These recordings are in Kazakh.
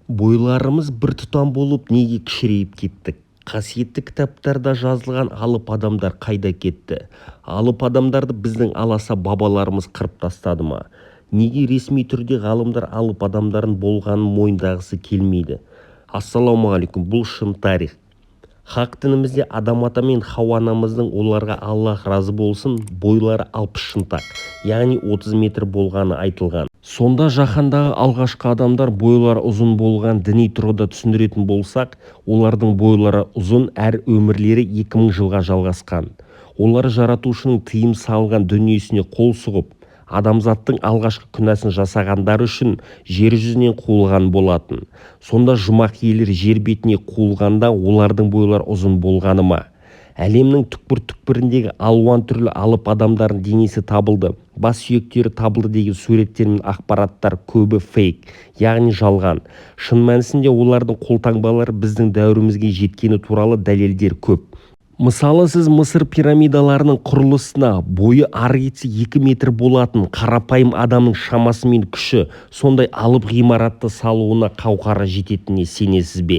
Бойларымыз бір тұтам болып неге кішірейіп кеттік? Қасиетті кітаптарда жазылған алып адамдар қайда кетті? Алып адамдарды біздің аласа бабаларымыз қырып тастады ма? Неге ресми түрде ғалымдар алып адамдардың болғанын мойындағысы келмейді? Ассалаумағалейкум, бұл шын тарих. Хақ дінімізде адам ата мен Хауа анамыздың, оларға Аллах разы болсын, бойлары 60 шынтақ, яғни 30 метр болғаны айтылған. Сонда жаһандағы алғашқы адамдар бойлары ұзын болған діни тұрғыда түсіндіретін болсақ, олардың бойлары ұзын әр өмірлері 2000 жылға жалғасқан. Олар жаратушының тыйым салған дүниесіне қол сұғып, адамзаттың алғашқы күнәсін жасағандар үшін жер жүзінен қуылған болатын. Сонда жұмақ иелер жер бетіне қуылғанда олардың бойлары ұзын болғаны ма? Әлемнің түкпір-түкпіріндегі алуан түрлі алып адамдардың денесі табылды, бас сүйектері табылды деген суреттер мен ақпараттар көбі фейк, яғни жалған. Шын мәнісінде олардың қолтаңбалары біздің дәуірімізге жеткені туралы дәлелдер көп. Мысалы, сіз Мысыр пирамидаларының құрылысына бойы ары кетсе 2 метр болатын қарапайым адамның шамасы мен күші сондай алып ғимаратты салуына қауқары жететініне сенесіз бе?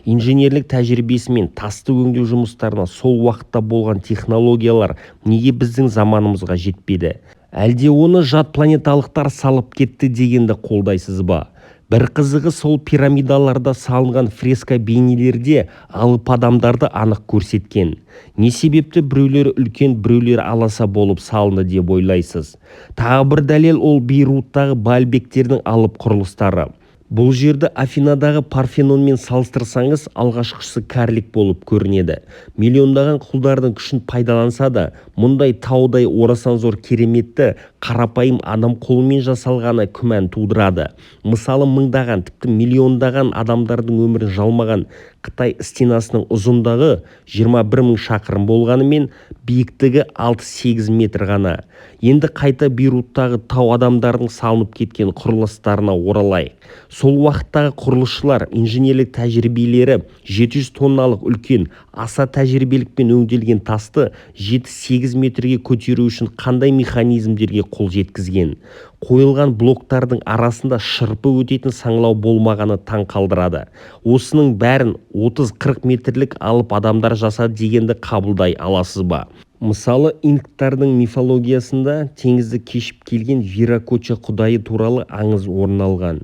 Инженерлік тәжірибесі мен тасты өңдеу жұмыстарына сол уақытта болған технологиялар неге біздің заманымызға жетпеді? Әлде оны жат планеталықтар салып кетті дегенді қолдайсыз ба? Бір қызығы, сол пирамидаларда салынған фреска бейнелерде алып адамдарды анық көрсеткен. Не себепті біреулері үлкен, біреулері аласа болып салынды деп ойлайсыз? Тағы бір дәлел ол Бейруттағы Баальбектердің алып құрылыстары. Бұл жерді Афинадағы Парфенонмен салыстырсаңыз, алғашқысы кәрілік болып көрінеді. Миллиондаған құлдардың күшін пайдаланса да, мұндай таудай орасан зор кереметті қарапайым адам қолымен жасалғаны күмән тудырады. Мысалы, мыңдаған, тіпті миллиондаған адамдардың өмірін жалмаған Қытай стенасының ұзындығы 21 000 шақырым болғанымен биіктігі 6-8 метр ғана. Енді қайта Бейруттағы тау адамдардың салынып кеткен құрылыстарына оралайық. Сол уақыттағы құрылысшылар инженерлік тәжірибелері 700 тонналық үлкен, аса тәжірибелікпен өңделген тасты 7-8 метрге көтеру үшін қандай механизмдерге қол жеткізген? Қойылған блоктардың арасында шырпы өтетін саңылау болмағаны таң қалдырады. Осының бәрін 30-40 метрлік алып адамдар жасады дегенді қабылдай аласыз ба? Мысалы, инктардың мифологиясында теңізді кешіп келген Виракоча құдайы туралы аңыз орын алған.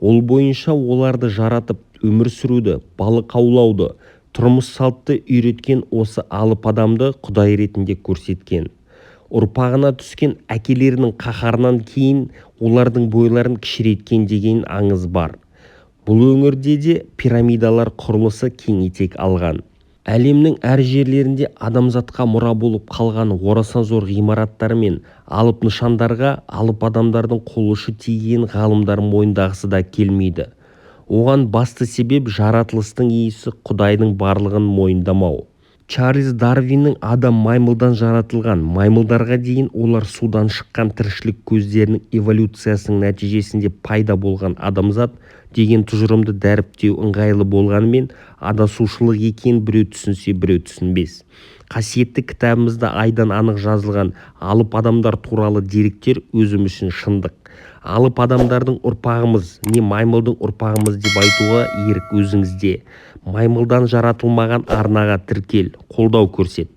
Ол бойынша оларды жаратып өмір сүруді, балық аулауды, тұрмыс салтты үйреткен осы алып адамды құдай ретінде көрсеткен. Ұрпағына түскен әкелерінің қаһарынан кейін олардың бойларын кішірейткен деген аңыз бар. Бұл өңірде де пирамидалар құрылысы кең етек алған. Әлемнің әр жерлерінде адамзатқа мұра болып қалған орасан зор ғимараттар мен алып нышандарға алып адамдардың қол ұшы тиген ғалымдар мойындағысы да келмейді. Оған басты себеп жаратылыстың иесі Құдайдың барлығын мойындамау. Чарльз Дарвиннің адам маймылдан жаратылған, маймылдарға дейін олар судан шыққан тіршілік көздерінің эволюциясының нәтижесінде пайда болған адамзат деген тұжырымды дәріптеу ыңғайлы болғанымен адасушылық екенін біреу түсінсе, біреу түсінбес. Қасиетті кітабымызда айдан анық жазылған алып адамдар туралы деректер өзіміз үшін шындық. Алып адамдардың ұрпағымыз, не маймылдың ұрпағымыз деп айтуға ерік өзіңізде. Маймылдан жаратылмаған арнаға тіркел, қолдау көрсет.